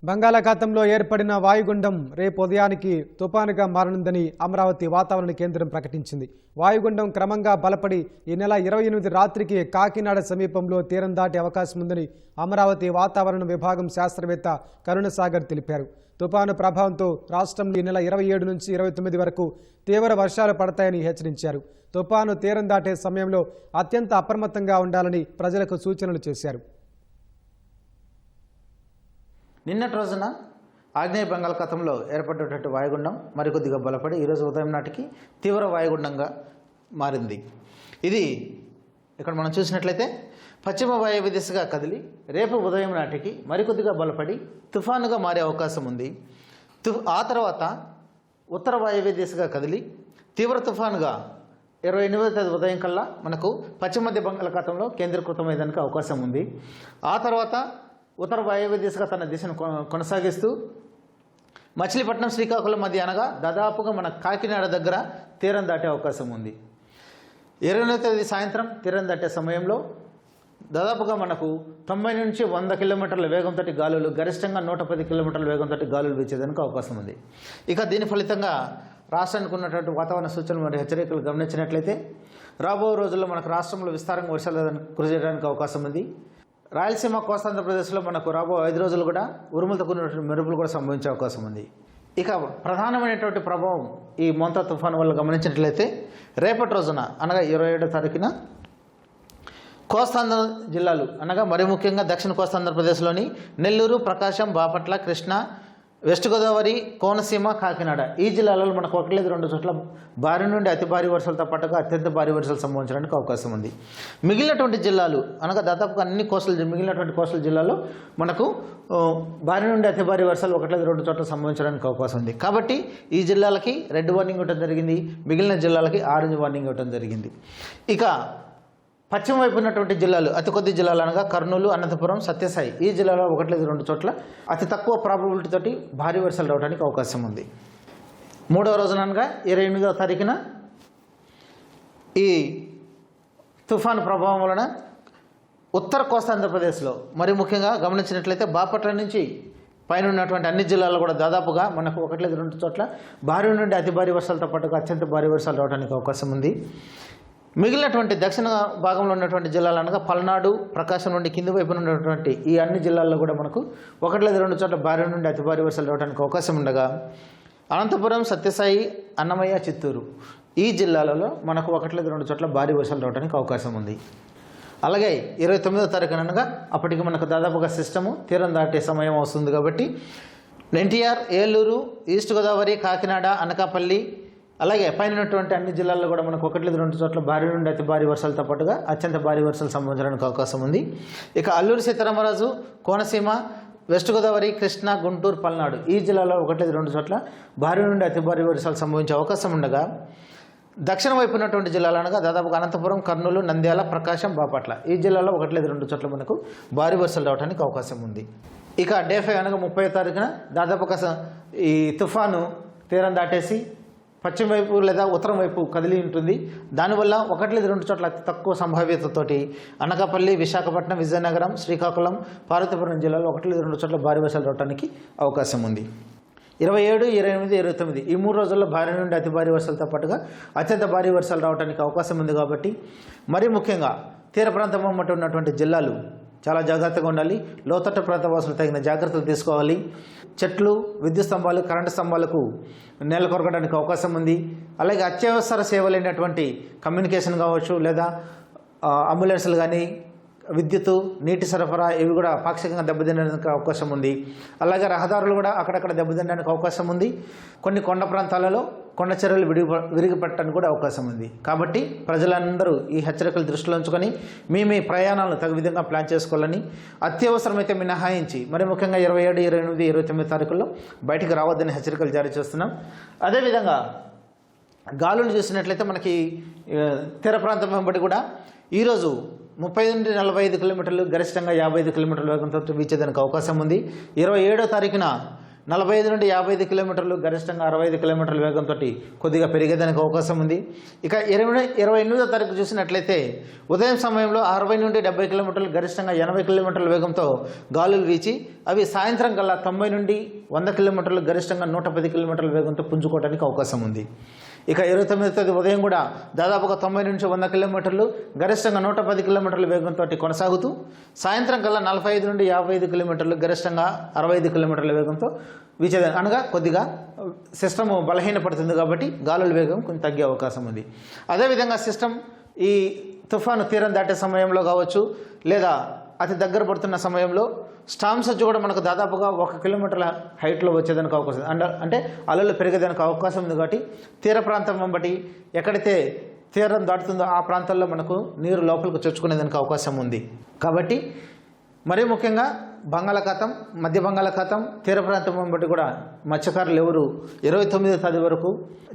బంగాళాఖాతంలో ఏర్పడిన వాయుగుండం రేపు ఉదయానికి తుపానుగా మారనుందని అమరావతి వాతావరణ కేంద్రం ప్రకటించింది. వాయుగుండం క్రమంగా బలపడి ఈ నెల 28 రాత్రికి కాకినాడ సమీపంలో తీరం దాటే అవకాశం ఉందని అమరావతి వాతావరణ విభాగం శాస్త్రవేత్త కరుణసాగర్ తెలిపారు. తుపాను ప్రభావంతో రాష్ట్రంలో ఈ నెల 27 నుంచి 29 వరకు తీవ్ర వర్షాలు పడతాయని హెచ్చరించారు. తుపాను తీరం దాటే సమయంలో అత్యంత అప్రమత్తంగా ఉండాలని ప్రజలకు సూచనలు చేశారు. నిన్నటి రోజున ఆగ్నేయ బంగాళాఖాతంలో ఏర్పడినటువంటి వాయుగుండం మరికొద్దిగా బలపడి ఈరోజు ఉదయం నాటికి తీవ్ర వాయుగుండంగా మారింది. ఇది ఇక్కడ మనం చూసినట్లయితే పశ్చిమ వాయువ్య దిశగా కదిలి రేపు ఉదయం నాటికి మరికొద్దిగా బలపడి తుఫానుగా మారే అవకాశం ఉంది. ఆ తర్వాత ఉత్తర వాయువ్య దిశగా కదిలి తీవ్ర తుఫానుగా 28వ తేదీ ఉదయం కల్లా మనకు పశ్చిమ మధ్య బంగాళాఖాతంలో కేంద్రీకృతమయ్యేదానికి అవకాశం ఉంది. ఆ తర్వాత ఉత్తర వాయువ్య దిశగా తన దిశను కొనసాగిస్తూ మచిలీపట్నం శ్రీకాకుళం మధ్య అనగా దాదాపుగా మన కాకినాడ దగ్గర తీరం దాటే అవకాశం ఉంది. 20వ తేదీ సాయంత్రం తీరం దాటే సమయంలో దాదాపుగా మనకు 90 నుంచి 100 కిలోమీటర్ల వేగంతో గాలులు, గరిష్టంగా 110 కిలోమీటర్ల వేగంతో గాలులు వీచేదానికి అవకాశం ఉంది. ఇక దీని ఫలితంగా రాష్ట్రానికి ఉన్నటువంటి వాతావరణ సూచనలు మరియు హెచ్చరికలు గమనించినట్లయితే రాబో రోజుల్లో మనకు రాష్ట్రంలో విస్తారంగా వర్షాలు కురిసేయడానికి అవకాశం ఉంది. రాయలసీమ కోస్తాంధ్రప్రదేశ్లో మనకు రాబో 5 రోజులు కూడా ఉరుములతో కూడినటువంటి మెరుపులు కూడా సంభవించే అవకాశం ఉంది. ఇక ప్రధానమైనటువంటి ప్రభావం ఈ మోంతా తుఫాను వల్ల గమనించినట్లయితే రేపటి రోజున అనగా 27వ తారీఖున కోస్తాంధ్ర జిల్లాలు అనగా మరి ముఖ్యంగా దక్షిణ కోస్తాంధ్రప్రదేశ్లోని నెల్లూరు, ప్రకాశం, బాపట్ల, కృష్ణా, వెస్ట్ గోదావరి, కోనసీమ, కాకినాడ ఈ జిల్లాలలో మనకు 1-2 చోట్ల భారీ నుండి అతి భారీ వర్షాలతో పాటుగా అత్యంత భారీ వర్షాలు సంభవించడానికి అవకాశం ఉంది. మిగిలినటువంటి జిల్లాలు అనగా దాదాపుగా మిగిలినటువంటి కోస్టల్ జిల్లాల్లో మనకు భారీ నుండి అతి భారీ వర్షాలు 1-2 చోట్ల సంభవించడానికి అవకాశం ఉంది. కాబట్టి ఈ జిల్లాలకి రెడ్ వార్నింగ్ ఇవ్వడం జరిగింది, మిగిలిన జిల్లాలకి ఆరెంజ్ వార్నింగ్ ఇవ్వడం జరిగింది. ఇక పశ్చిమ వైపు ఉన్నటువంటి జిల్లాలు అతి కొద్ది జిల్లాలు అనగా కర్నూలు, అనంతపురం, సత్యసాయి ఈ జిల్లాలో 1-2 చోట్ల అతి తక్కువ ప్రాబబిలిటీ తోటి భారీ వర్షాలు రావడానికి అవకాశం ఉంది. 3వ రోజున అనగా 28వ తారీఖున ఈ తుఫాను ప్రభావం వలన ఉత్తర కోస్తాంధ్రప్రదేశ్లో మరి ముఖ్యంగా గమనించినట్లయితే బాపట్ల నుంచి పైన ఉన్నటువంటి అన్ని జిల్లాల్లో కూడా దాదాపుగా మనకు 1-2 చోట్ల భారీ నుండి అతి భారీ వర్షాలతో పాటుగా అత్యంత భారీ వర్షాలు రావడానికి అవకాశం ఉంది. మిగిలినటువంటి దక్షిణ భాగంలో ఉన్నటువంటి జిల్లాలు అనగా పల్నాడు, ప్రకాశం నుండి కింది వైపున ఉన్నటువంటి ఈ అన్ని జిల్లాల్లో కూడా మనకు 1-2 చోట్ల భారీ నుండి అతి భారీ వర్షాలు రావడానికి అవకాశం ఉండగా అనంతపురం, సత్యసాయి, అన్నమయ్య, చిత్తూరు ఈ జిల్లాలలో మనకు 1-2 చోట్ల భారీ వర్షాలు రావడానికి అవకాశం ఉంది. అలాగే 29వ తారీఖున అనగా అప్పటికి మనకు దాదాపుగా సిస్టము తీరం దాటే సమయం వస్తుంది కాబట్టి ఎన్టీఆర్, ఏలూరు, ఈస్ట్ గోదావరి, కాకినాడ, అనకాపల్లి అలాగే పైన ఉన్నటువంటి అన్ని జిల్లాల్లో కూడా మనకు 1-2 చోట్ల భారీ నుండి అతి భారీ వర్షాలతో పాటుగా అత్యంత భారీ వర్షాలు సంభవించడానికి అవకాశం ఉంది. ఇక అల్లూరి సీతారామరాజు, కోనసీమ, వెస్ట్ గోదావరి, కృష్ణా, గుంటూరు, పల్నాడు ఈ జిల్లాలో 1-2 చోట్ల భారీ నుండి అతి భారీ వర్షాలు సంభవించే అవకాశం ఉండగా దక్షిణ వైపు ఉన్నటువంటి జిల్లాలు అనగా దాదాపుగా అనంతపురం, కర్నూలు, నంద్యాల, ప్రకాశం, బాపట్ల ఈ జిల్లాలో 1-2 చోట్ల మనకు భారీ వర్షాలు రావడానికి అవకాశం ఉంది. ఇక డే 5 అనగా 30వ తారీఖున దాదాపుగా ఈ తుఫాను తీరం దాటేసి పశ్చిమ వైపు లేదా ఉత్తరం వైపు కదిలి ఉంటుంది. దానివల్ల 1-2 చోట్ల అతి తక్కువ సంభావ్యతతోటి అనకాపల్లి, విశాఖపట్నం, విజయనగరం, శ్రీకాకుళం, పార్వతీపురం జిల్లాలో 1-2 చోట్ల భారీ వర్షాలు రావడానికి అవకాశం ఉంది. 27, 28, 29 ఈ 3 రోజుల్లో భారీ నుండి అతి భారీ వర్షాలతో పాటుగా అత్యంత భారీ వర్షాలు రావడానికి అవకాశం ఉంది. కాబట్టి మరీ ముఖ్యంగా తీర ప్రాంతం వెంబడి ఉన్నటువంటి జిల్లాలు చాలా జాగ్రత్తగా ఉండాలి. లోతట్టు ప్రాంత వాసులు తగిన జాగ్రత్తలు తీసుకోవాలి. చెట్లు, విద్యుత్ స్తంభాలు, కరెంటు స్తంభాలకు నేల కొరగడానికి అవకాశం ఉంది. అలాగే అత్యవసర సేవలైనటువంటి కమ్యూనికేషన్ కావచ్చు లేదా అంబులెన్సులు కానీ విద్యుత్తు, నీటి సరఫరా ఇవి కూడా పాక్షికంగా దెబ్బతినడానికి అవకాశం ఉంది. అలాగే రహదారులు కూడా అక్కడక్కడ దెబ్బతినడానికి అవకాశం ఉంది. కొన్ని కొండ ప్రాంతాలలో కొండ చర్యలు విరిగిపట్టడానికి కూడా అవకాశం ఉంది. కాబట్టి ప్రజలందరూ ఈ హెచ్చరికలు దృష్టిలో ఉంచుకొని మీ ప్రయాణాలను తగు విధంగా ప్లాన్ చేసుకోవాలని, అత్యవసరమైతే మినహాయించి మరి ముఖ్యంగా 27, 28, 29 తారీఖుల్లో బయటికి రావద్దని హెచ్చరికలు జారీ చేస్తున్నాం. అదేవిధంగా గాలులు చూసినట్లయితే మనకి తీర ప్రాంతం వెంబడి కూడా ఈరోజు 30 నుండి 45 కిలోమీటర్లు, గరిష్టంగా 55 కిలోమీటర్ల వేగంతో వీచేదానికి అవకాశం ఉంది. 27వ తారీఖున 45 నుండి 55 కిలోమీటర్లు, గరిష్టంగా 65 కిలోమీటర్ల వేగంతో కొద్దిగా పెరిగేదానికి అవకాశం ఉంది. ఇక 28వ తారీఖు చూసినట్లయితే ఉదయం సమయంలో 60 నుండి 70 కిలోమీటర్లు, గరిష్టంగా 80 కిలోమీటర్ల వేగంతో గాలులు వీచి అవి సాయంత్రం కల్లా 90 నుండి 100 కిలోమీటర్లు, గరిష్టంగా 110 కిలోమీటర్ల వేగంతో పుంజుకోవడానికి అవకాశం ఉంది. ఇక 29వ తేదీ ఉదయం కూడా దాదాపుగా 90 నుంచి 100 కిలోమీటర్లు, గరిష్టంగా 110 కిలోమీటర్ల వేగంతో కొనసాగుతూ సాయంత్రం కల్లా 45 నుండి 55 కిలోమీటర్లు, గరిష్టంగా 65 కిలోమీటర్ల వేగంతో వీచేదాన్ని, అనగా కొద్దిగా సిస్టమ్ బలహీనపడుతుంది కాబట్టి గాలుల వేగం కొంచెం తగ్గే అవకాశం ఉంది. అదేవిధంగా సిస్టమ్ ఈ తుఫాను తీరం దాటే సమయంలో కావచ్చు, లేదా అతి దగ్గర పడుతున్న సమయంలో స్టామ్ సర్జ్ కూడా మనకు దాదాపుగా 1 కిలోమీటర్ల హైట్లో వచ్చేదానికి అవకాశం అంటే అలలు పెరిగేదానికి అవకాశం ఉంది. కాబట్టి తీర ప్రాంతం వెంబడి ఎక్కడైతే తీరం దాటుతుందో ఆ ప్రాంతాల్లో మనకు నీరు లోపలికి చొచ్చుకునేదానికి అవకాశం ఉంది. కాబట్టి మరీ ముఖ్యంగా బంగాళాఖాతం, మధ్య బంగాళాఖాతం, తీర ప్రాంతం వెంబడి కూడా మత్స్యకారులు ఎవరు 29వ తేదీ వరకు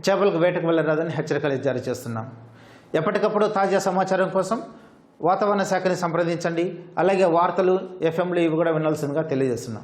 చేపలకు వేటకు వెళ్ళరాదని హెచ్చరికలు జారీ చేస్తున్నాం. ఎప్పటికప్పుడు తాజా సమాచారం కోసం వాతావరణ శాఖని సంప్రదించండి. అలాగే వార్తలు, ఎఫ్ఎంలు ఇవి కూడా వినాల్సిందిగా తెలియజేస్తున్నాం.